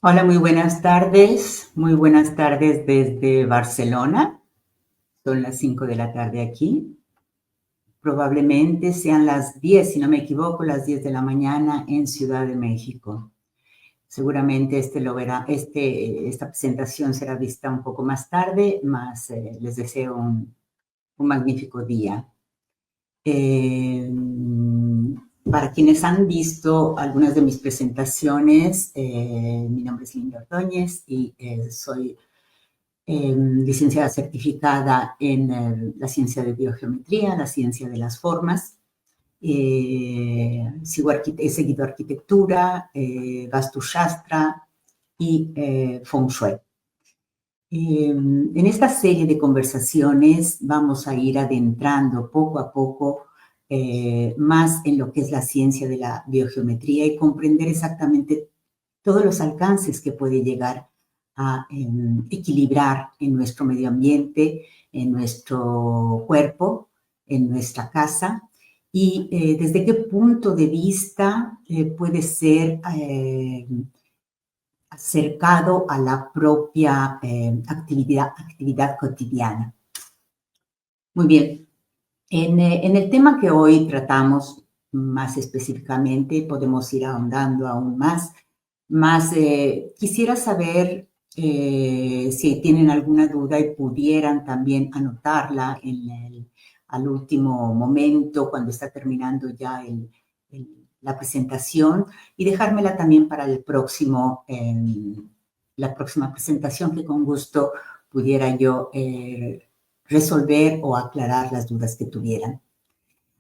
Hola, muy buenas tardes. Muy buenas tardes desde Barcelona. Son las 5 de la tarde aquí. Probablemente sean las 10, si no me equivoco, las 10 de la mañana en Ciudad de México. Seguramente esta presentación será vista un poco más tarde, más les deseo un magnífico día. Eh, para quienes han visto algunas de mis presentaciones, mi nombre es Linda Ordóñez y soy licenciada certificada en la ciencia de biogeometría, la ciencia de las formas. He seguido arquitectura, Vastu Shastra y Feng Shui. En esta serie de conversaciones vamos a ir adentrando poco a poco más en lo que es la ciencia de la biogeometría y comprender exactamente todos los alcances que puede llegar a equilibrar en nuestro medio ambiente, en nuestro cuerpo, en nuestra casa, y desde qué punto de vista puede ser acercado a la propia actividad cotidiana. Muy bien, en el tema que hoy tratamos más específicamente, podemos ir ahondando aún más quisiera saber si tienen alguna duda y pudieran también anotarla al último momento, cuando está terminando ya la presentación, y dejármela también para la próxima presentación, que con gusto pudiera yo resolver o aclarar las dudas que tuvieran.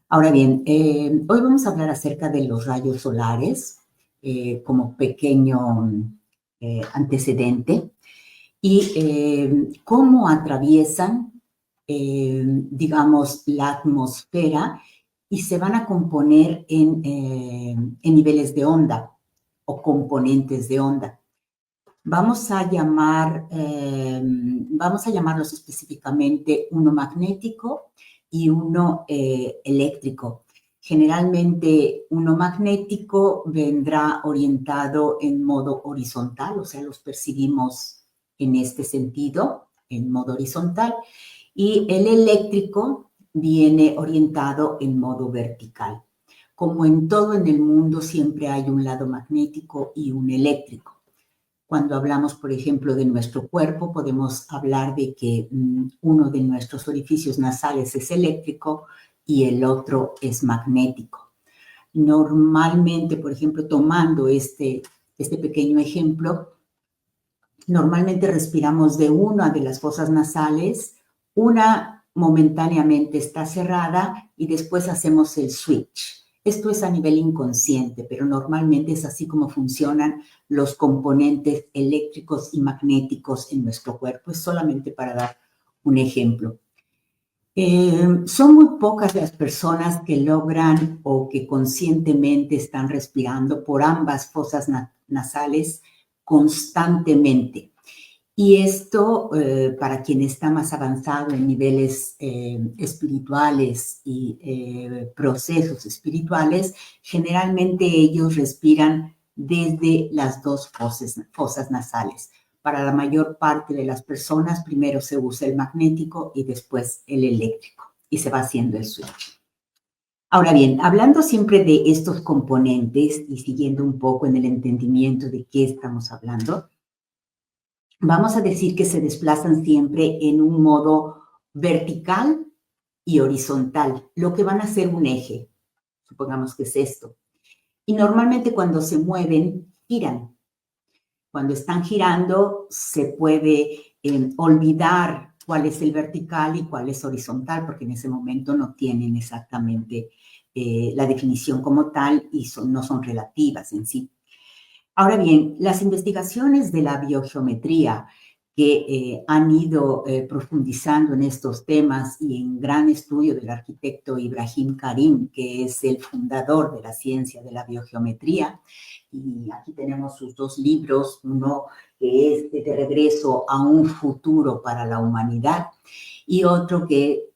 Ahora bien, hoy vamos a hablar acerca de los rayos solares como pequeño antecedente y cómo atraviesan, digamos, la atmósfera y se van a componer en niveles de onda o componentes de onda. Vamos a llamarlos específicamente uno magnético y uno eléctrico. Generalmente uno magnético vendrá orientado en modo horizontal, o sea, los percibimos en este sentido, en modo horizontal, y el eléctrico viene orientado en modo vertical. Como en todo en el mundo, siempre hay un lado magnético y un eléctrico. Cuando hablamos, por ejemplo, de nuestro cuerpo, podemos hablar de que uno de nuestros orificios nasales es eléctrico y el otro es magnético. Normalmente, por ejemplo, tomando este pequeño ejemplo, normalmente respiramos de una de las fosas nasales, una momentáneamente está cerrada y después hacemos el switch. Esto es a nivel inconsciente, pero normalmente es así como funcionan los componentes eléctricos y magnéticos en nuestro cuerpo. Es solamente para dar un ejemplo. Son muy pocas las personas que logran o que conscientemente están respirando por ambas fosas nasales constantemente. Y esto, para quien está más avanzado en niveles espirituales y procesos espirituales, generalmente ellos respiran desde las dos fosas nasales. Para la mayor parte de las personas, primero se usa el magnético y después el eléctrico, y se va haciendo el switch. Ahora bien, hablando siempre de estos componentes y siguiendo un poco en el entendimiento de qué estamos hablando, vamos a decir que se desplazan siempre en un modo vertical y horizontal, lo que van a ser un eje. Supongamos que es esto. Y normalmente cuando se mueven, giran. Cuando están girando, se puede olvidar cuál es el vertical y cuál es horizontal, porque en ese momento no tienen exactamente la definición como tal y no son relativas en sí. Ahora bien, las investigaciones de la biogeometría que han ido profundizando en estos temas y en gran estudio del arquitecto Ibrahim Karim, que es el fundador de la ciencia de la biogeometría, y aquí tenemos sus dos libros, uno que es De regreso a un futuro para la humanidad y otro que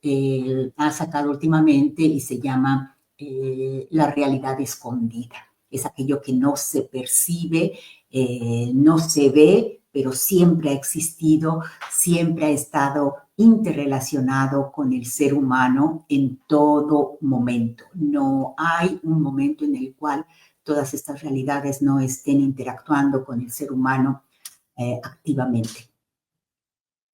ha sacado últimamente y se llama La realidad escondida. Es aquello que no se percibe no se ve, pero siempre ha existido, siempre ha estado interrelacionado con el ser humano en todo momento. No hay un momento en el cual todas estas realidades no estén interactuando con el ser humano activamente.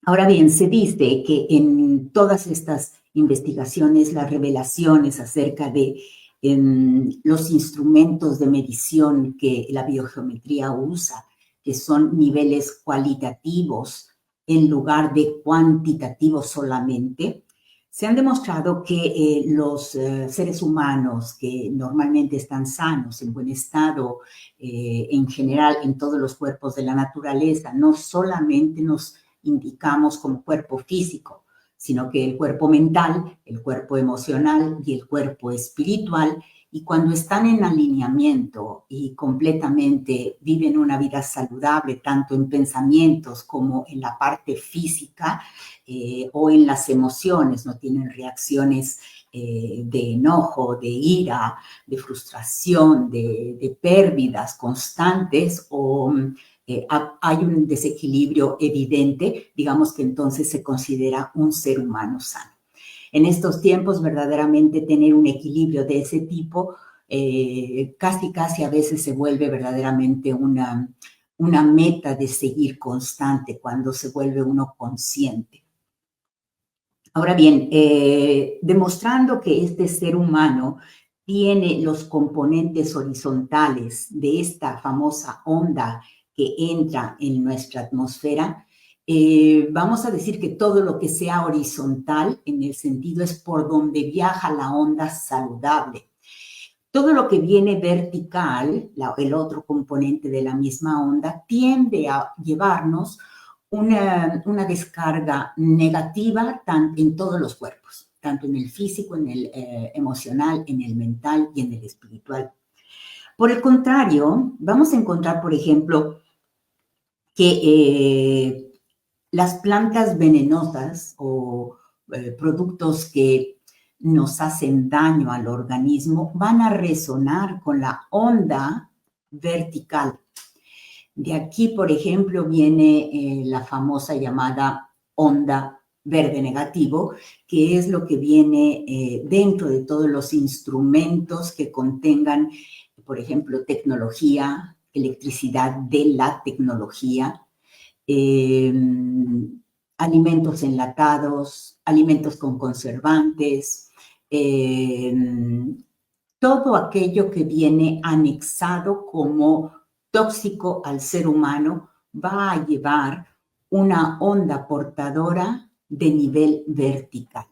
Ahora bien, se dice que en todas estas investigaciones, las revelaciones acerca de los instrumentos de medición que la biogeometría usa, que son niveles cualitativos en lugar de cuantitativos solamente, se han demostrado que los seres humanos que normalmente están sanos, en buen estado, en general en todos los cuerpos de la naturaleza, no solamente nos indicamos como cuerpo físico, sino que el cuerpo mental, el cuerpo emocional y el cuerpo espiritual, y cuando están en alineamiento y completamente viven una vida saludable, tanto en pensamientos como en la parte física o en las emociones, no tienen reacciones de enojo, de ira, de frustración, de pérdidas constantes o hay un desequilibrio evidente, digamos que entonces se considera un ser humano sano. En estos tiempos, verdaderamente tener un equilibrio de ese tipo casi a veces se vuelve verdaderamente una meta de seguir constante cuando se vuelve uno consciente. Ahora bien, demostrando que este ser humano tiene los componentes horizontales de esta famosa onda que entra en nuestra atmósfera, vamos a decir que todo lo que sea horizontal, en el sentido es por donde viaja la onda saludable. Todo lo que viene vertical, el otro componente de la misma onda, tiende a llevarnos una descarga negativa en todos los cuerpos, tanto en el físico, en el emocional, en el mental y en el espiritual. Por el contrario, vamos a encontrar, por ejemplo, que las plantas venenosas o productos que nos hacen daño al organismo van a resonar con la onda vertical. De aquí, por ejemplo, viene la famosa llamada onda verde negativo, que es lo que viene dentro de todos los instrumentos que contengan, por ejemplo, tecnología, electricidad de la tecnología, alimentos enlatados, alimentos con conservantes, todo aquello que viene anexado como tóxico al ser humano va a llevar una onda portadora de nivel vertical.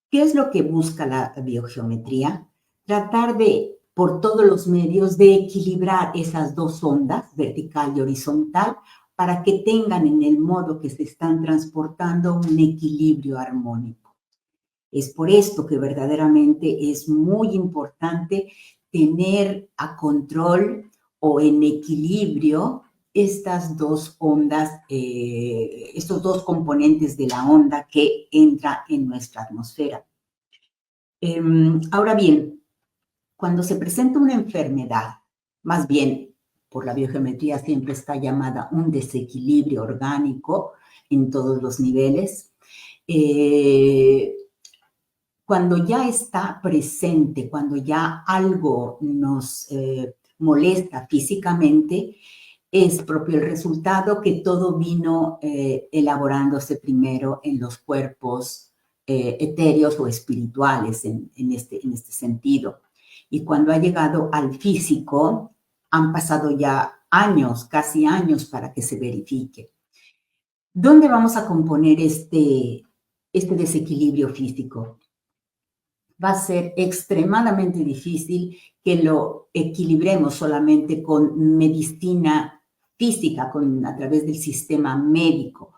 ¿Qué es lo que busca la biogeometría? Tratar de, por todos los medios, de equilibrar esas dos ondas, vertical y horizontal, para que tengan en el modo que se están transportando un equilibrio armónico. Es por esto que verdaderamente es muy importante tener a control o en equilibrio estas dos ondas, estos dos componentes de la onda que entra en nuestra atmósfera. Ahora bien, cuando se presenta una enfermedad, más bien por la biogeometría siempre está llamada un desequilibrio orgánico en todos los niveles, cuando ya está presente, cuando ya algo nos molesta físicamente, es propio el resultado que todo vino elaborándose primero en los cuerpos etéreos o espirituales en este sentido. Y cuando ha llegado al físico, han pasado ya años, casi años para que se verifique. ¿Dónde vamos a componer este desequilibrio físico? Va a ser extremadamente difícil que lo equilibremos solamente con medicina física, a través del sistema médico.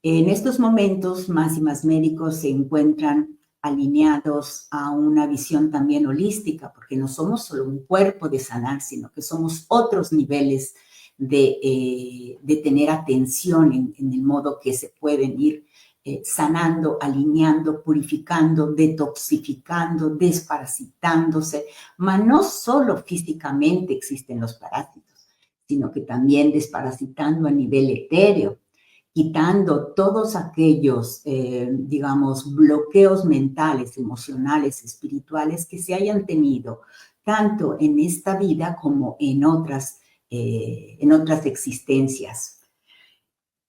En estos momentos, más y más médicos se encuentran alineados a una visión también holística, porque no somos solo un cuerpo de sanar, sino que somos otros niveles de tener atención en el modo que se pueden ir sanando, alineando, purificando, detoxificando, desparasitándose, mas no solo físicamente existen los parásitos, sino que también desparasitando a nivel etéreo, quitando todos aquellos, digamos, bloqueos mentales, emocionales, espirituales que se hayan tenido, tanto en esta vida como en otras existencias.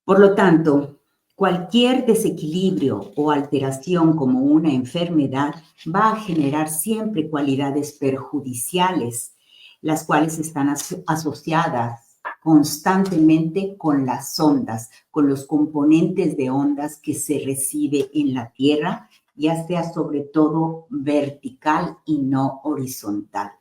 Por lo tanto, cualquier desequilibrio o alteración como una enfermedad va a generar siempre cualidades perjudiciales, las cuales están asociadas constantemente con las ondas, con los componentes de ondas que se recibe en la Tierra, ya sea sobre todo vertical y no horizontal.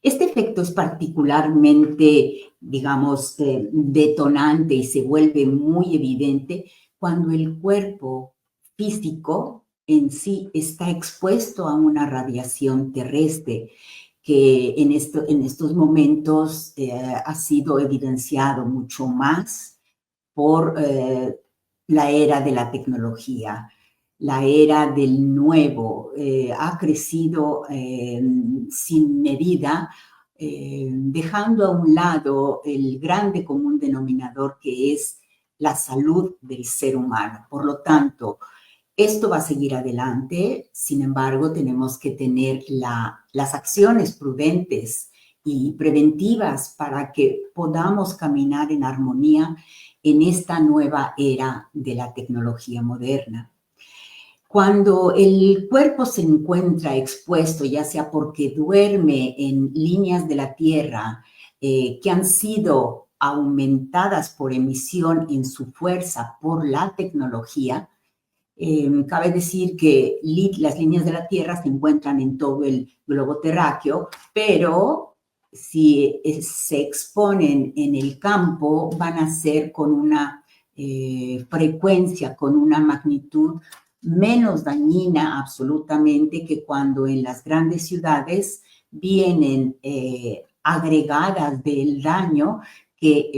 Este efecto es particularmente, digamos, detonante y se vuelve muy evidente cuando el cuerpo físico en sí está expuesto a una radiación terrestre que en estos momentos ha sido evidenciado mucho más por la era de la tecnología. La era del nuevo ha crecido sin medida, dejando a un lado el grande común denominador que es la salud del ser humano. Por lo tanto, esto va a seguir adelante, sin embargo, tenemos que tener las acciones prudentes y preventivas para que podamos caminar en armonía en esta nueva era de la tecnología moderna. Cuando el cuerpo se encuentra expuesto, ya sea porque duerme en líneas de la Tierra que han sido aumentadas por emisión en su fuerza por la tecnología, cabe decir que las líneas de la Tierra se encuentran en todo el globo terráqueo, pero si se exponen en el campo, van a ser con una frecuencia, con una magnitud menos dañina absolutamente que cuando en las grandes ciudades vienen agregadas del daño que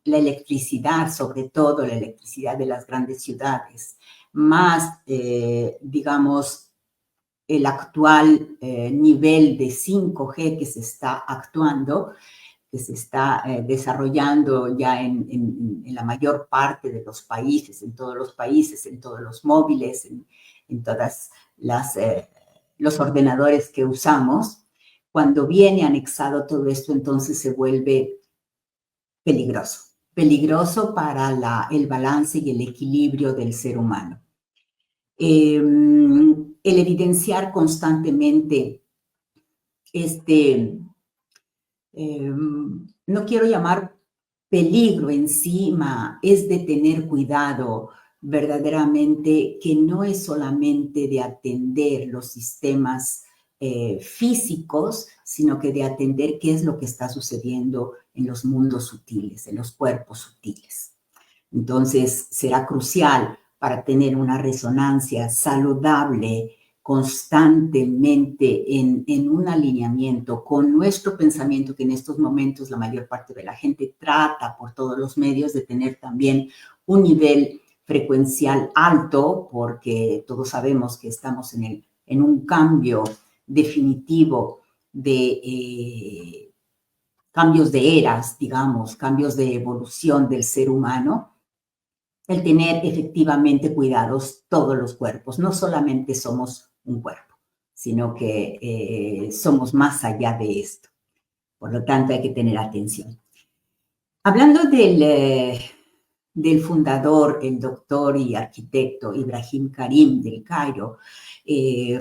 la electricidad, sobre todo la electricidad de las grandes ciudades, más, digamos, el actual nivel de 5G que se está actuando, que se está desarrollando ya en la mayor parte de los países, en todos los países, en todos los móviles, en todas los ordenadores que usamos. Cuando viene anexado todo esto, entonces se vuelve peligroso para el balance y el equilibrio del ser humano. El evidenciar constantemente no quiero llamar peligro encima, es de tener cuidado verdaderamente, que no es solamente de atender los sistemas físicos, sino que de atender qué es lo que está sucediendo en los mundos sutiles, en los cuerpos sutiles. Entonces, será crucial para tener una resonancia saludable constantemente en un alineamiento con nuestro pensamiento, que en estos momentos la mayor parte de la gente trata por todos los medios de tener también un nivel frecuencial alto, porque todos sabemos que estamos en un cambio definitivo de cambios de eras, digamos, cambios de evolución del ser humano. El tener efectivamente cuidados todos los cuerpos. No solamente somos un cuerpo, sino que somos más allá de esto. Por lo tanto, hay que tener atención. Hablando del fundador, el doctor y arquitecto Ibrahim Karim del Cairo,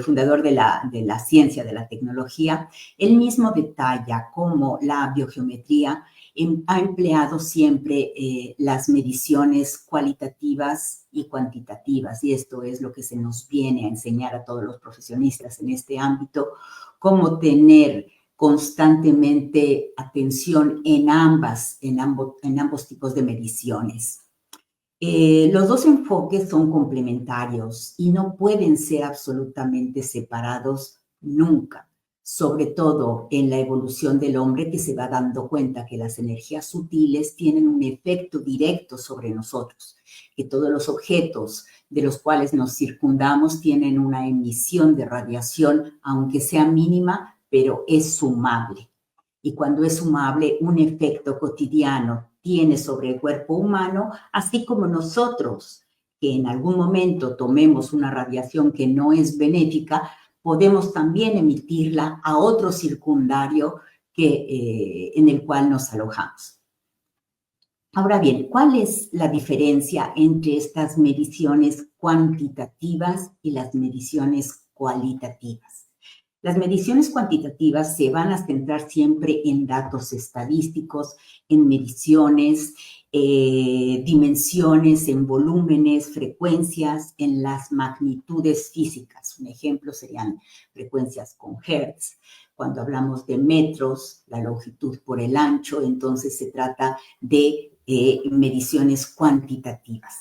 fundador de la ciencia, de la tecnología, él mismo detalla cómo la biogeometría ha empleado siempre las mediciones cualitativas y cuantitativas, y esto es lo que se nos viene a enseñar a todos los profesionistas en este ámbito, cómo tener constantemente atención en ambos tipos de mediciones. Los dos enfoques son complementarios y no pueden ser absolutamente separados nunca, sobre todo en la evolución del hombre, que se va dando cuenta que las energías sutiles tienen un efecto directo sobre nosotros, que todos los objetos de los cuales nos circundamos tienen una emisión de radiación, aunque sea mínima, pero es sumable. y cuando es sumable, un efecto cotidiano tiene sobre el cuerpo humano, así como nosotros, que en algún momento tomemos una radiación que no es benéfica, podemos también emitirla a otro circundario en el cual nos alojamos. Ahora bien, ¿cuál es la diferencia entre estas mediciones cuantitativas y las mediciones cualitativas? Las mediciones cuantitativas se van a centrar siempre en datos estadísticos, en mediciones, dimensiones, en volúmenes, frecuencias, en las magnitudes físicas. Un ejemplo serían frecuencias con hertz. Cuando hablamos de metros, la longitud por el ancho, entonces se trata de mediciones cuantitativas.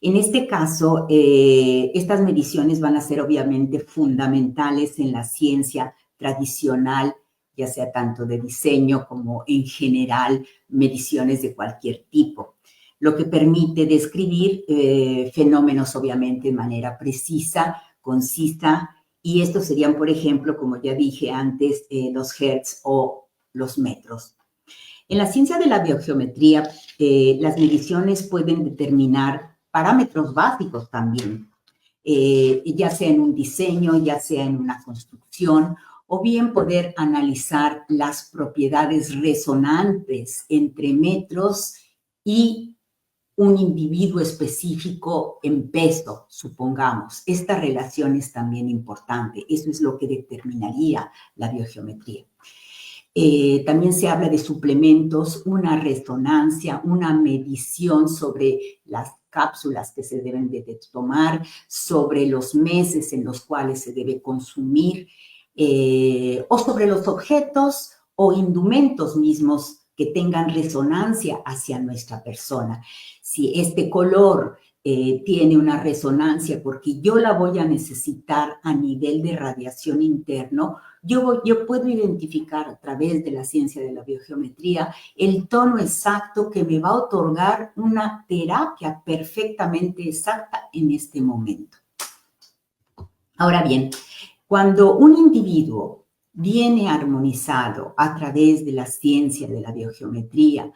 En este caso, estas mediciones van a ser obviamente fundamentales en la ciencia tradicional, ya sea tanto de diseño como en general mediciones de cualquier tipo, lo que permite describir fenómenos obviamente de manera precisa, concisa, y estos serían, por ejemplo, como ya dije antes, los hertz o los metros. En la ciencia de la biogeometría, las mediciones pueden determinar parámetros básicos también, ya sea en un diseño, ya sea en una construcción, o bien poder analizar las propiedades resonantes entre metros y un individuo específico en peso, supongamos. Esta relación es también importante. Eso es lo que determinaría la biogeometría. También se habla de suplementos, una resonancia, una medición sobre las cápsulas que se deben de tomar, sobre los meses en los cuales se debe consumir, o sobre los objetos o indumentos mismos que tengan resonancia hacia nuestra persona. Si este color tiene una resonancia porque yo la voy a necesitar a nivel de radiación interno, yo puedo identificar a través de la ciencia de la biogeometría el tono exacto que me va a otorgar una terapia perfectamente exacta en este momento. Ahora bien, cuando un individuo viene armonizado a través de la ciencia de la biogeometría,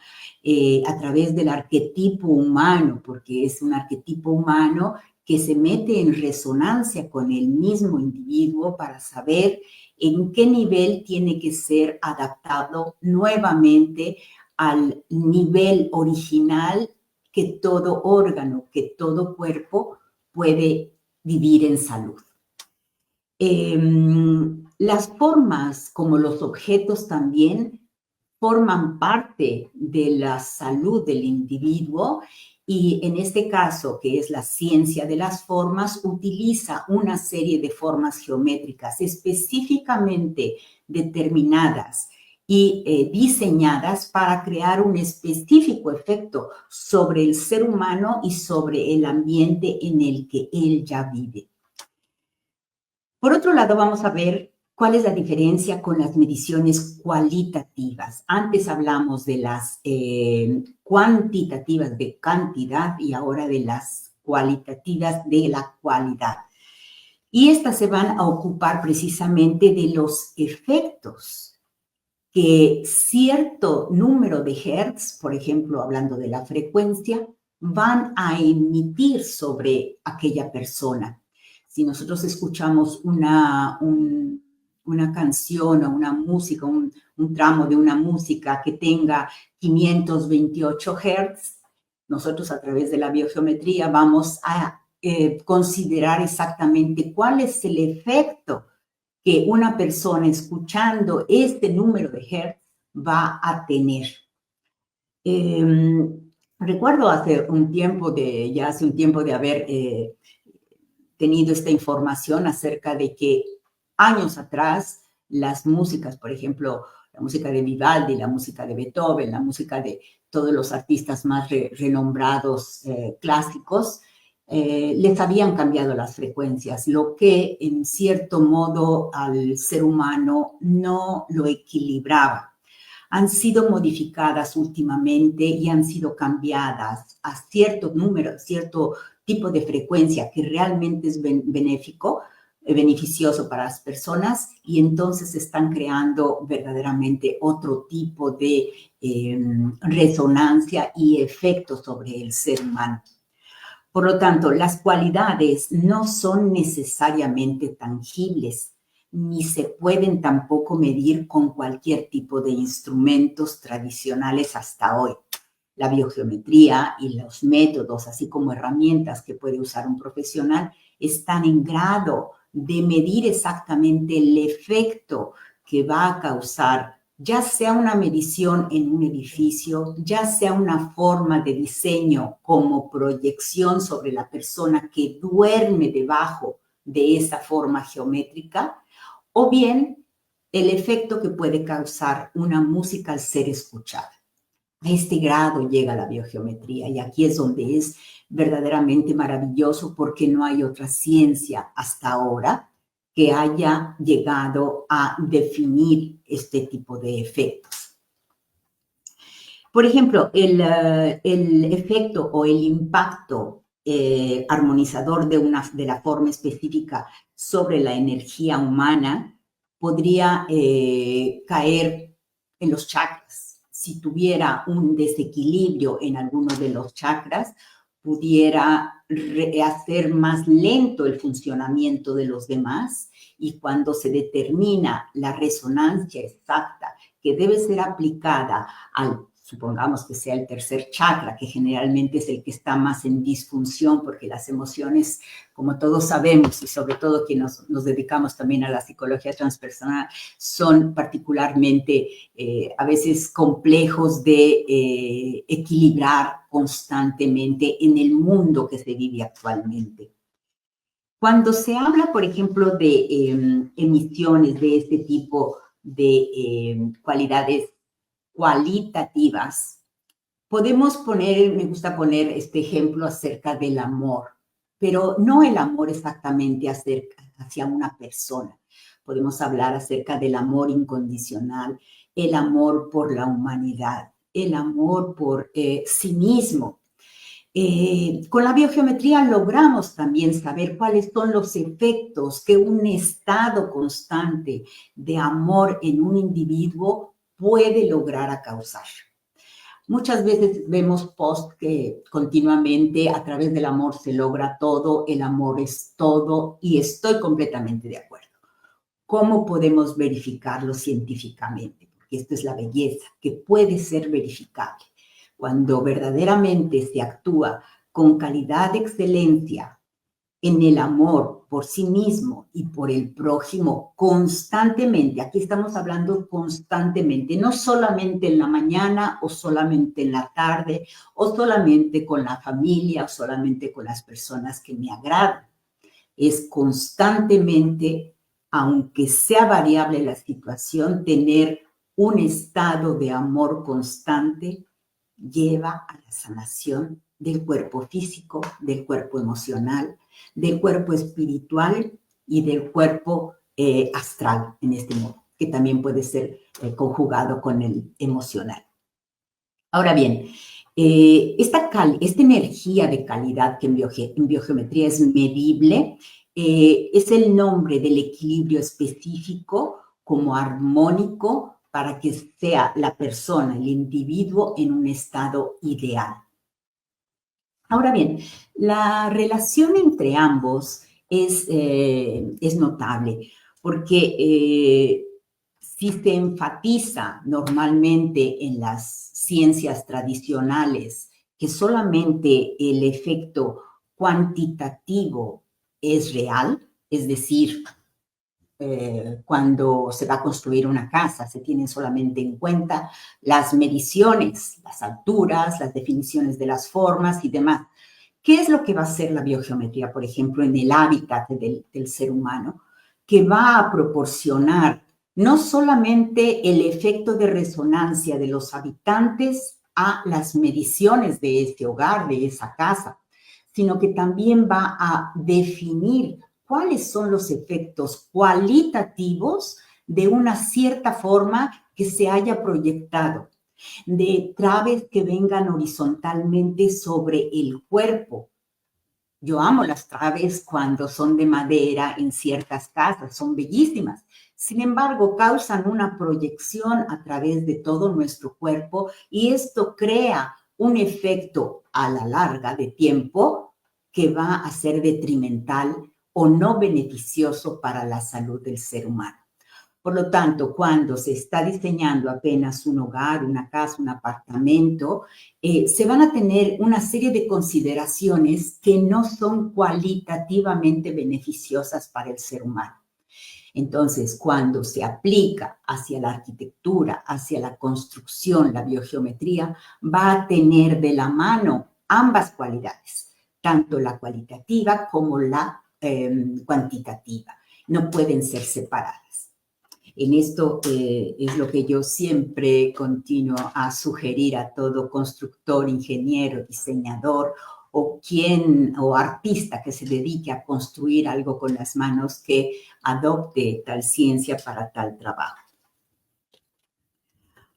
a través del arquetipo humano, porque es un arquetipo humano que se mete en resonancia con el mismo individuo para saber en qué nivel tiene que ser adaptado nuevamente al nivel original que todo órgano, que todo cuerpo puede vivir en salud. Las formas, como los objetos también, forman parte de la salud del individuo y en este caso, que es la ciencia de las formas, utiliza una serie de formas geométricas específicamente determinadas y diseñadas para crear un específico efecto sobre el ser humano y sobre el ambiente en el que él ya vive. Por otro lado, vamos a ver cuál es la diferencia con las mediciones cualitativas. Antes hablamos de las cuantitativas de cantidad y ahora de las cualitativas de la cualidad. Y estas se van a ocupar precisamente de los efectos que cierto número de hertz, por ejemplo, hablando de la frecuencia, van a emitir sobre aquella persona. Si nosotros escuchamos una canción o una música, un tramo de una música que tenga 528 Hz, nosotros a través de la biogeometría vamos a considerar exactamente cuál es el efecto que una persona escuchando este número de Hz va a tener. Recuerdo hace un tiempo de haber tenido esta información acerca de que años atrás las músicas, por ejemplo, la música de Vivaldi, la música de Beethoven, la música de todos los artistas más renombrados clásicos, les habían cambiado las frecuencias, lo que en cierto modo al ser humano no lo equilibraba. Han sido modificadas últimamente y han sido cambiadas a cierto número, cierto tipo de frecuencia que realmente es benéfico, beneficioso para las personas y entonces están creando verdaderamente otro tipo de resonancia y efecto sobre el ser humano. Por lo tanto, las cualidades no son necesariamente tangibles, ni se pueden tampoco medir con cualquier tipo de instrumentos tradicionales hasta hoy. La biogeometría y los métodos, así como herramientas que puede usar un profesional, están en grado de medir exactamente el efecto que va a causar, ya sea una medición en un edificio, ya sea una forma de diseño como proyección sobre la persona que duerme debajo de esa forma geométrica, o bien el efecto que puede causar una música al ser escuchada. A este grado llega la biogeometría y aquí es donde es verdaderamente maravilloso porque no hay otra ciencia hasta ahora que haya llegado a definir este tipo de efectos. Por ejemplo, el efecto o el impacto armonizador de la forma específica sobre la energía humana podría caer en los chakras. Si tuviera un desequilibrio en alguno de los chakras, pudiera hacer más lento el funcionamiento de los demás y cuando se determina la resonancia exacta que debe ser aplicada al, supongamos que sea el tercer chakra, que generalmente es el que está más en disfunción, porque las emociones, como todos sabemos, y sobre todo quienes nos dedicamos también a la psicología transpersonal, son particularmente a veces complejos de equilibrar constantemente en el mundo que se vive actualmente. Cuando se habla, por ejemplo, de emisiones de este tipo de cualidades cualitativas, podemos poner, me gusta poner este ejemplo acerca del amor, pero no el amor exactamente hacia una persona. Podemos hablar acerca del amor incondicional, el amor por la humanidad, el amor por sí mismo. Con la biogeometría logramos también saber cuáles son los efectos que un estado constante de amor en un individuo puede lograr a causar. Muchas veces vemos posts que continuamente a través del amor se logra todo, el amor es todo, y estoy completamente de acuerdo. ¿Cómo podemos verificarlo científicamente? Porque esto es la belleza, que puede ser verificable. Cuando verdaderamente se actúa con calidad de excelencia en el amor por sí mismo y por el prójimo constantemente, aquí estamos hablando constantemente, no solamente en la mañana o solamente en la tarde o solamente con la familia o solamente con las personas que me agradan, es constantemente, aunque sea variable la situación, tener un estado de amor constante lleva a la sanación del cuerpo físico, del cuerpo emocional, del cuerpo espiritual y del cuerpo astral, en este modo, que también puede ser conjugado con el emocional. Ahora bien, esta energía de calidad que en biogeometría es medible, es el nombre del equilibrio específico como armónico para que sea la persona, el individuo, en un estado ideal. Ahora bien, la relación entre ambos es notable porque si se enfatiza normalmente en las ciencias tradicionales que solamente el efecto cuantitativo es real, es decir, cuando se va a construir una casa, se tienen solamente en cuenta las mediciones, las alturas, las definiciones de las formas y demás. ¿Qué es lo que va a hacer la biogeometría, por ejemplo, en el hábitat del ser humano? Que va a proporcionar no solamente el efecto de resonancia de los habitantes a las mediciones de este hogar, de esa casa, sino que también va a definir cuáles son los efectos cualitativos de una cierta forma que se haya proyectado, de traves que vengan horizontalmente sobre el cuerpo, Yo amo las traves cuando son de madera en ciertas casas, son bellísimas. Sin embargo, causan una proyección a través de todo nuestro cuerpo y esto crea un efecto a la larga de tiempo que va a ser detrimental o no beneficioso para la salud del ser humano. Por lo tanto, cuando se está diseñando apenas un hogar, una casa, un apartamento, se van a tener una serie de consideraciones que no son cualitativamente beneficiosas para el ser humano. Entonces, cuando se aplica hacia la arquitectura, hacia la construcción, la biogeometría, va a tener de la mano ambas cualidades, tanto la cualitativa como la cuantitativa. No pueden ser separadas. En esto es lo que yo siempre continuo a sugerir a todo constructor, ingeniero, diseñador o artista que se dedique a construir algo con las manos, que adopte tal ciencia para tal trabajo.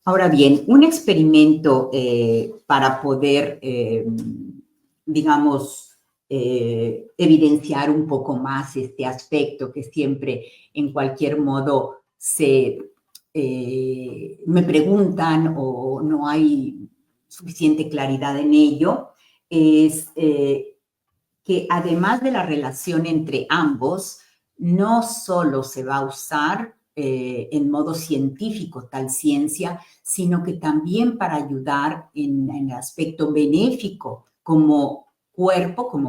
Ahora bien, un experimento para poder, digamos, evidenciar un poco más este aspecto que siempre, en cualquier modo, me preguntan o no hay suficiente claridad en ello, es que además de la relación entre ambos, no solo se va a usar en modo científico tal ciencia, sino que también para ayudar en el aspecto benéfico como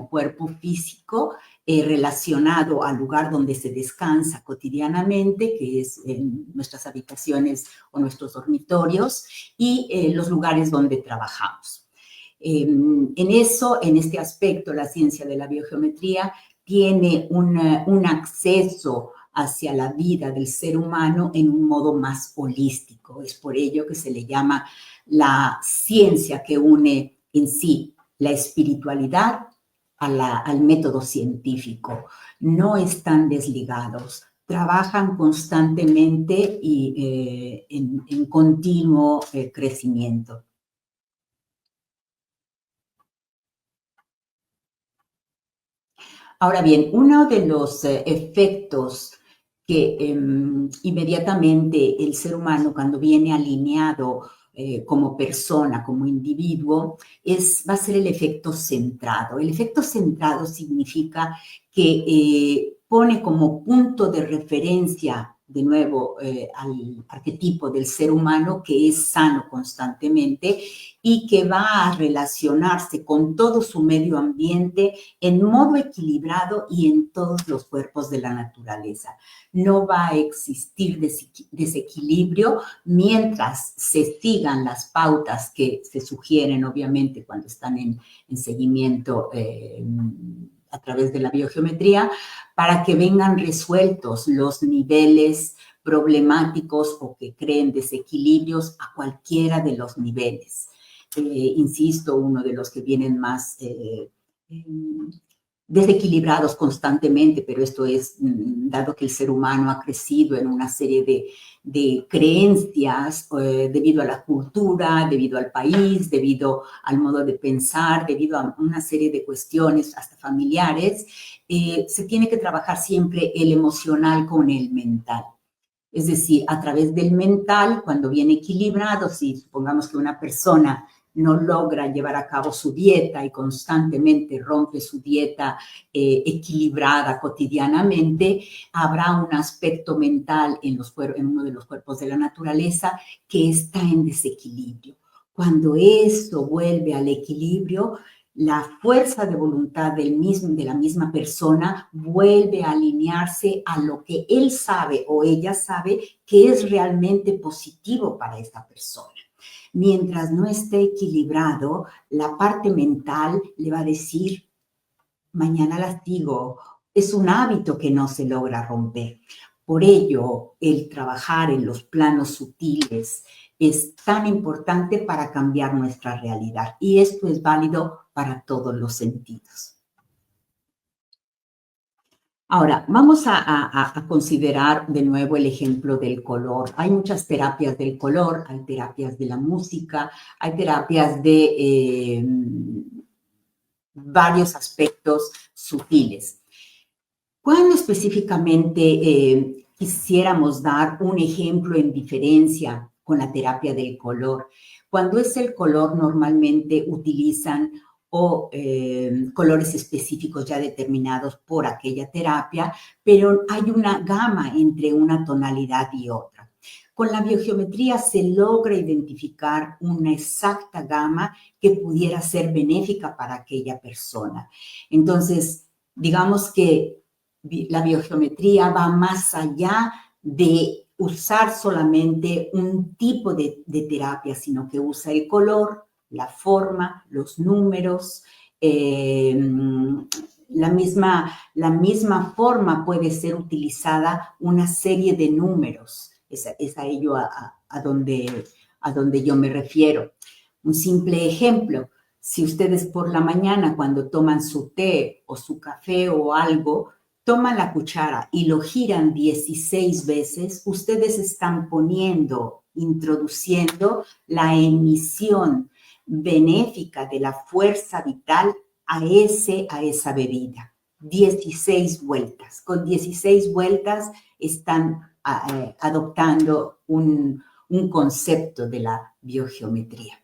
cuerpo físico, relacionado al lugar donde se descansa cotidianamente, que es en nuestras habitaciones o nuestros dormitorios, y los lugares donde trabajamos. En este aspecto, la ciencia de la biogeometría tiene un acceso hacia la vida del ser humano en un modo más holístico. Es por ello que se le llama la ciencia que une en sí la espiritualidad al método científico. No están desligados, trabajan constantemente y en continuo crecimiento. Ahora bien, uno de los efectos que inmediatamente el ser humano, cuando viene alineado como persona, como individuo, va a ser el efecto centrado. El efecto centrado significa que pone como punto de referencia, de nuevo, al arquetipo del ser humano que es sano constantemente y que va a relacionarse con todo su medio ambiente en modo equilibrado y en todos los cuerpos de la naturaleza. No va a existir desequilibrio mientras se sigan las pautas que se sugieren, obviamente, cuando están en seguimiento a través de la biogeometría, para que vengan resueltos los niveles problemáticos o que creen desequilibrios a cualquiera de los niveles. Insisto, uno de los que vienen más desequilibrados constantemente, pero esto es dado que el ser humano ha crecido en una serie de creencias debido a la cultura, debido al país, debido al modo de pensar, debido a una serie de cuestiones hasta familiares, se tiene que trabajar siempre el emocional con el mental. Es decir, a través del mental, cuando viene equilibrado, si supongamos que una persona no logra llevar a cabo su dieta y constantemente rompe su dieta equilibrada cotidianamente, habrá un aspecto mental en uno de los cuerpos de la naturaleza que está en desequilibrio. Cuando eso vuelve al equilibrio, la fuerza de voluntad de la misma persona vuelve a alinearse a lo que él sabe o ella sabe que es realmente positivo para esa persona. Mientras no esté equilibrado, la parte mental le va a decir, mañana las digo, es un hábito que no se logra romper. Por ello, el trabajar en los planos sutiles es tan importante para cambiar nuestra realidad. Y esto es válido para todos los sentidos. Ahora, vamos a considerar de nuevo el ejemplo del color. Hay muchas terapias del color, hay terapias de la música, hay terapias varios aspectos sutiles. Cuando específicamente quisiéramos dar un ejemplo en diferencia con la terapia del color, cuando es el color normalmente utilizan colores específicos ya determinados por aquella terapia, pero hay una gama entre una tonalidad y otra. Con la biogeometría se logra identificar una exacta gama que pudiera ser benéfica para aquella persona. Entonces, digamos que la biogeometría va más allá de usar solamente un tipo de terapia, sino que usa el color, la forma, los números, la misma forma puede ser utilizada una serie de números. Es a ello a donde yo me refiero. Un simple ejemplo, si ustedes por la mañana cuando toman su té o su café o algo, toman la cuchara y lo giran 16 veces, ustedes están introduciendo la emisión benéfica de la fuerza vital a esa bebida. 16 vueltas. Con 16 vueltas están adoptando un concepto de la biogeometría.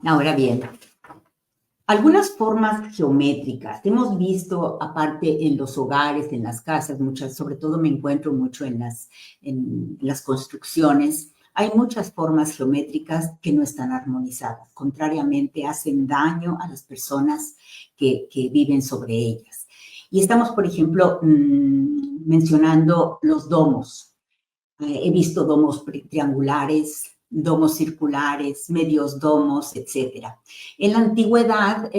Ahora bien, algunas formas geométricas. Hemos visto, aparte en los hogares, en las casas, sobre todo me encuentro mucho en las construcciones, hay muchas formas geométricas que no están armonizadas. Contrariamente, hacen daño a las personas que viven sobre ellas. Y estamos, por ejemplo, mencionando los domos. He visto domos triangulares, domos circulares, medios domos, etc. En la antigüedad,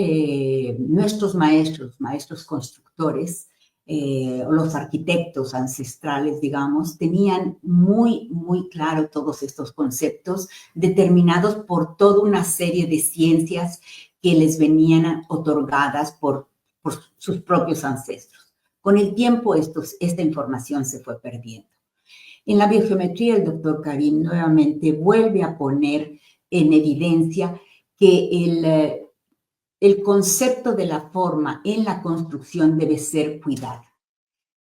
nuestros maestros constructores, o los arquitectos ancestrales, digamos, tenían muy, muy claro todos estos conceptos determinados por toda una serie de ciencias que les venían otorgadas por sus propios ancestros. Con el tiempo, esta información se fue perdiendo. En la biogeometría, el doctor Karim nuevamente vuelve a poner en evidencia que el concepto de la forma en la construcción debe ser cuidada.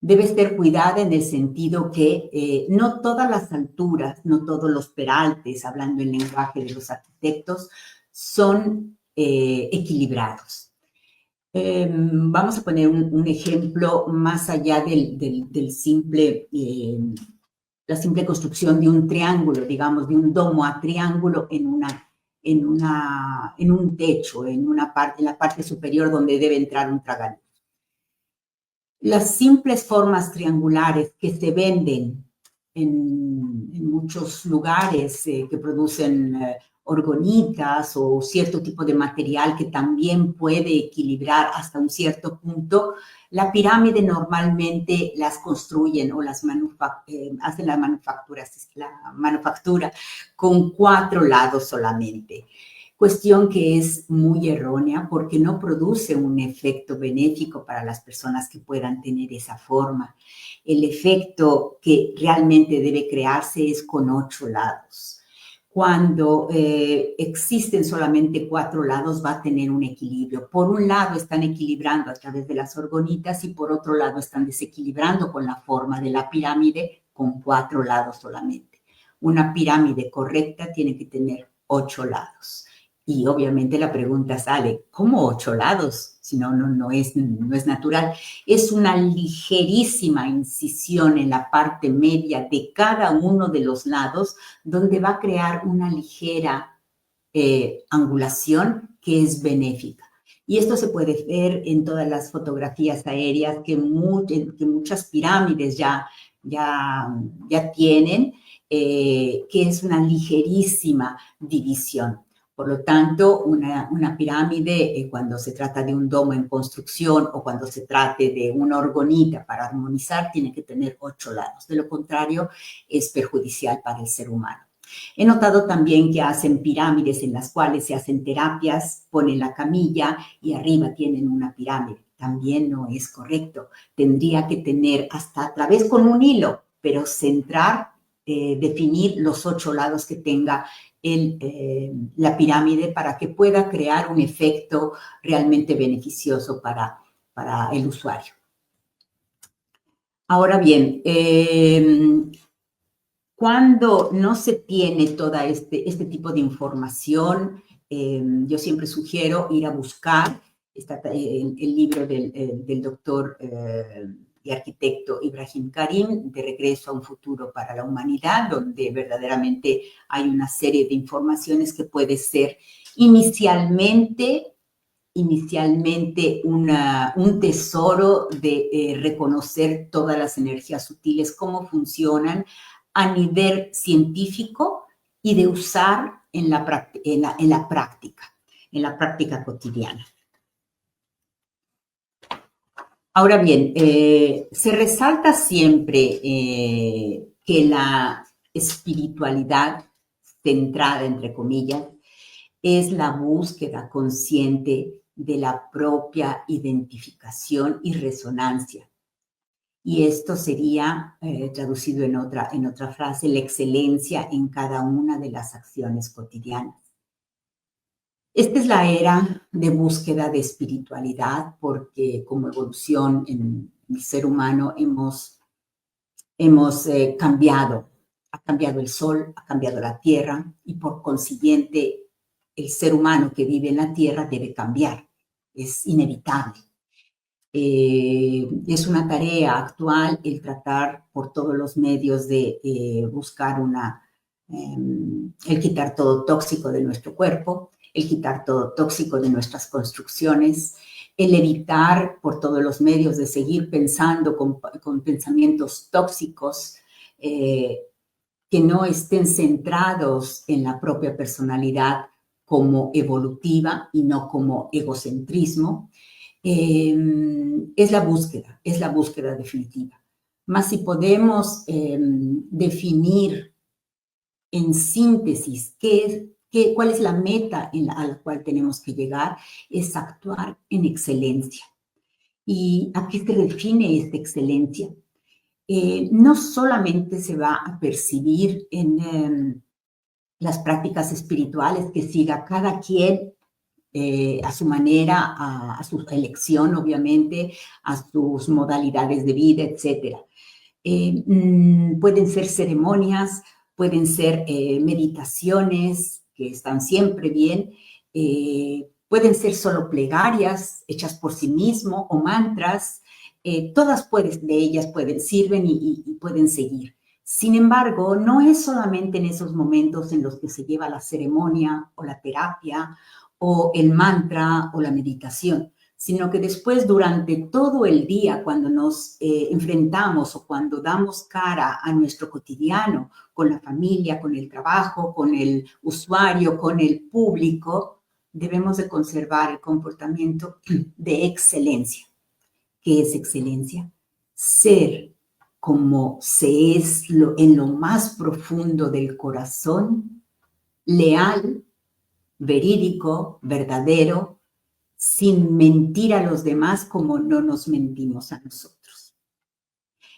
Debe ser cuidada en el sentido que no todas las alturas, no todos los peraltes, hablando en lenguaje de los arquitectos, son equilibrados. Vamos a poner un ejemplo más allá del simple... la simple construcción de un triángulo, digamos, de un domo a triángulo en un techo, en la parte superior donde debe entrar un tragaluz. Las simples formas triangulares que se venden en muchos lugares que producen orgonitas o cierto tipo de material que también puede equilibrar hasta un cierto punto, la pirámide normalmente las construyen o hacen la manufactura con 4 lados solamente. Cuestión que es muy errónea porque no produce un efecto benéfico para las personas que puedan tener esa forma. El efecto que realmente debe crearse es con 8 lados. Cuando existen solamente 4 lados, va a tener un equilibrio. Por un lado están equilibrando a través de las orgonitas y por otro lado están desequilibrando con la forma de la pirámide con 4 lados solamente. Una pirámide correcta tiene que tener 8 lados. Y obviamente la pregunta sale, ¿cómo 8 lados? Si no es natural. Es una ligerísima incisión en la parte media de cada uno de los lados donde va a crear una ligera angulación que es benéfica. Y esto se puede ver en todas las fotografías aéreas que muchas pirámides ya tienen, que es una ligerísima división. Por lo tanto, una pirámide, cuando se trata de un domo en construcción o cuando se trate de una orgonita para armonizar, tiene que tener 8 lados. De lo contrario, es perjudicial para el ser humano. He notado también que hacen pirámides en las cuales se hacen terapias, ponen la camilla y arriba tienen una pirámide. También no es correcto. Tendría que tener hasta a través con un hilo, pero centrar, definir los 8 lados que tenga la pirámide para que pueda crear un efecto realmente beneficioso para el usuario. Ahora bien, cuando no se tiene toda este tipo de información, yo siempre sugiero ir a buscar el libro del doctor y arquitecto Ibrahim Karim, De regreso a un futuro para la humanidad, donde verdaderamente hay una serie de informaciones que puede ser inicialmente un tesoro de reconocer todas las energías sutiles, cómo funcionan a nivel científico y de usar en la práctica cotidiana. Ahora bien, se resalta siempre que la espiritualidad centrada, entre comillas, es la búsqueda consciente de la propia identificación y resonancia. Y esto sería, traducido en otra frase, la excelencia en cada una de las acciones cotidianas. Esta es la era de búsqueda de espiritualidad porque como evolución en el ser humano hemos cambiado. Ha cambiado el sol, ha cambiado la tierra y por consiguiente el ser humano que vive en la tierra debe cambiar. Es inevitable. Es una tarea actual el tratar por todos los medios de buscar el quitar todo tóxico de nuestro cuerpo, el quitar todo tóxico de nuestras construcciones, el evitar por todos los medios de seguir pensando con pensamientos tóxicos que no estén centrados en la propia personalidad como evolutiva y no como egocentrismo. Es la búsqueda definitiva. Más si podemos definir en síntesis cuál es la meta a la cual tenemos que llegar, es actuar en excelencia. ¿Y a qué se define esta excelencia? No solamente se va a percibir en las prácticas espirituales que siga cada quien a su manera, a su elección, obviamente, a sus modalidades de vida, etc. Pueden ser ceremonias, pueden ser meditaciones, que están siempre bien, pueden ser solo plegarias hechas por sí mismo o mantras, todas de ellas sirven y pueden seguir. Sin embargo, no es solamente en esos momentos en los que se lleva la ceremonia o la terapia o el mantra o la meditación, sino que después durante todo el día cuando nos enfrentamos o cuando damos cara a nuestro cotidiano con la familia, con el trabajo, con el usuario, con el público, debemos de conservar el comportamiento de excelencia. ¿Qué es excelencia? Ser como se es en lo más profundo del corazón, leal, verídico, verdadero, sin mentir a los demás como no nos mentimos a nosotros.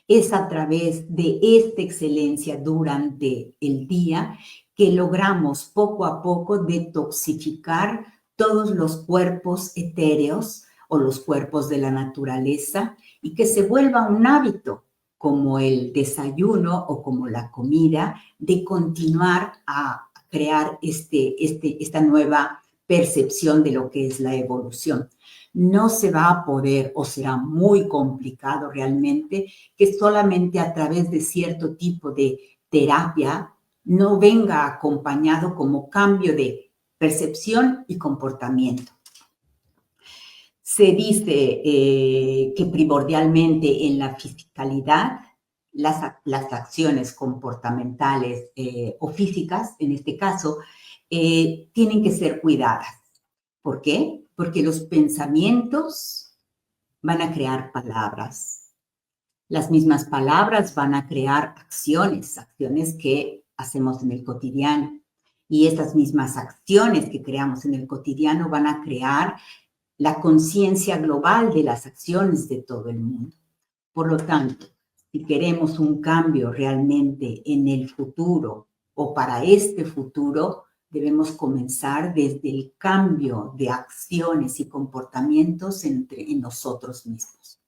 Es a través de esta excelencia durante el día que logramos poco a poco detoxificar todos los cuerpos etéreos o los cuerpos de la naturaleza y que se vuelva un hábito como el desayuno o como la comida de continuar a crear esta nueva percepción de lo que es la evolución. No se va a poder o será muy complicado realmente que solamente a través de cierto tipo de terapia no venga acompañado como cambio de percepción y comportamiento. Se dice que primordialmente en la fisicalidad las acciones comportamentales o físicas, en este caso, tienen que ser cuidadas. ¿Por qué? Porque los pensamientos van a crear palabras. Las mismas palabras van a crear acciones que hacemos en el cotidiano. Y estas mismas acciones que creamos en el cotidiano van a crear la conciencia global de las acciones de todo el mundo. Por lo tanto, si queremos un cambio realmente en el futuro o para este futuro, debemos comenzar desde el cambio de acciones y comportamientos en nosotros mismos.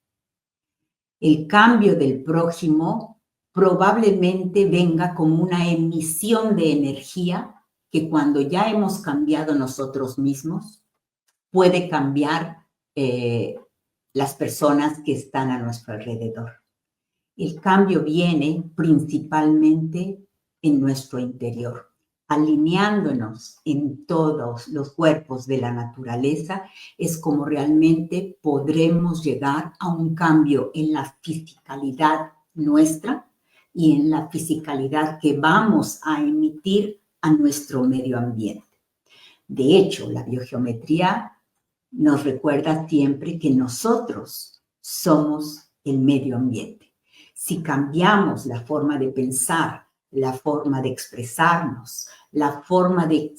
El cambio del prójimo probablemente venga como una emisión de energía que cuando ya hemos cambiado nosotros mismos, puede cambiar las personas que están a nuestro alrededor. El cambio viene principalmente en nuestro interior, alineándonos en todos los cuerpos de la naturaleza, es como realmente podremos llegar a un cambio en la fisicalidad nuestra y en la fisicalidad que vamos a emitir a nuestro medio ambiente. De hecho, la biogeometría nos recuerda siempre que nosotros somos el medio ambiente. Si cambiamos la forma de pensar, la forma de expresarnos, la forma de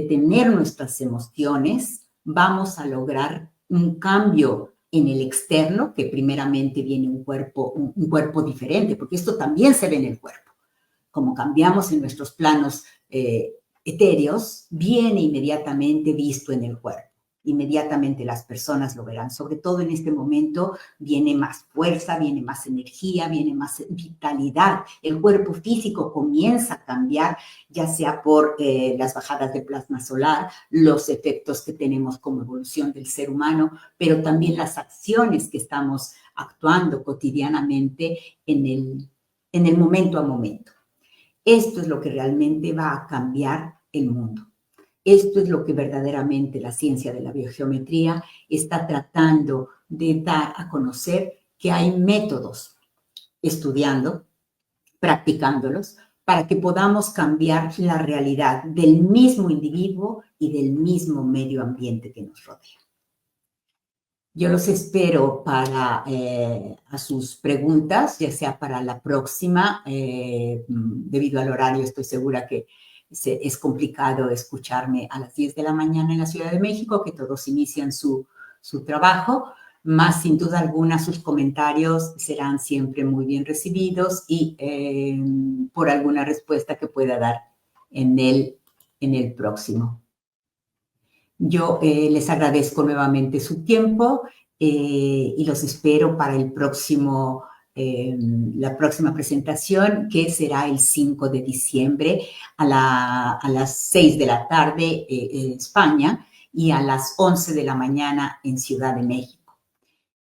tener nuestras emociones, vamos a lograr un cambio en el externo, que primeramente viene un cuerpo diferente, porque esto también se ve en el cuerpo. Como cambiamos en nuestros planos etéreos, viene inmediatamente visto en el cuerpo. Inmediatamente las personas lo verán. Sobre todo en este momento viene más fuerza, viene más energía, viene más vitalidad. El cuerpo físico comienza a cambiar, ya sea por las bajadas de plasma solar, los efectos que tenemos como evolución del ser humano, pero también las acciones que estamos actuando cotidianamente en el momento a momento. Esto es lo que realmente va a cambiar el mundo. Esto es lo que verdaderamente la ciencia de la biogeometría está tratando de dar a conocer, que hay métodos estudiando, practicándolos, para que podamos cambiar la realidad del mismo individuo y del mismo medio ambiente que nos rodea. Yo los espero para a sus preguntas, ya sea para la próxima. Debido al horario, estoy segura que es complicado escucharme a las 10 de la mañana en la Ciudad de México, que todos inician su trabajo, más sin duda alguna sus comentarios serán siempre muy bien recibidos y por alguna respuesta que pueda dar en el próximo. Yo les agradezco nuevamente su tiempo y los espero para el próximo, la próxima presentación, que será el 5 de diciembre a las 6 de la tarde en España y a las 11 de la mañana en Ciudad de México.